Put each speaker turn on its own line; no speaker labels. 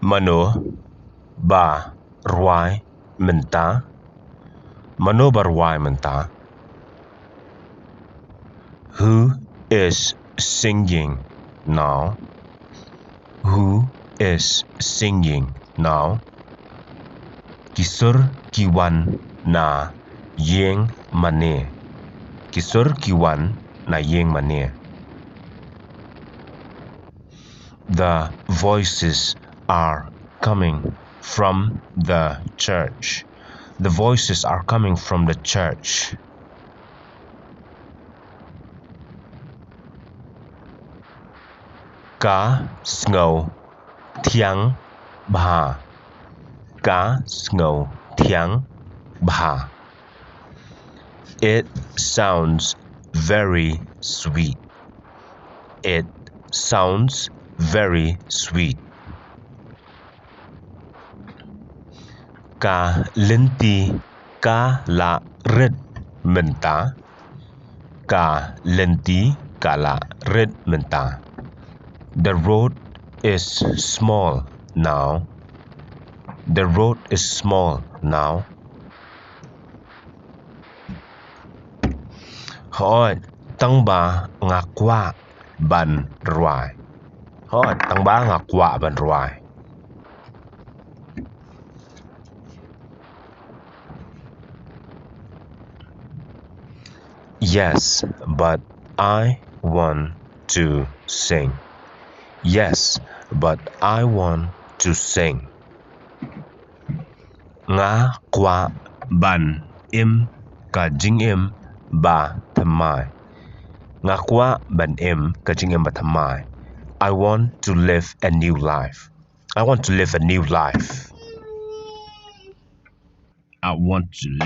Mano ba rwai mynta. Mano ba rwai mynta. Who is singing now? Who is singing now? Kisur kiwan na yeng mane. Kisur kiwan na yeng mane. The voices are coming from the church. The voices are coming from the church. Cá sngew thiang bha. Cá sngew thiang bha. It sounds very sweet. It sounds very sweet. Cá lynti cá la red mynta. Cá lynti cá la red mynta. The road is small now. The road is small now. Hỏi tăng ba ngà qua ban rwai. Hỏi tăng ba ngà qua ban rwai. Yes, but I want to sing. Yes, but I want to sing. Ngã qua ban im cả jing im ba tham mai. Ngã qua ban im cả jing im ba tham mai. I want to live a new life. I want to live a new life. I want to live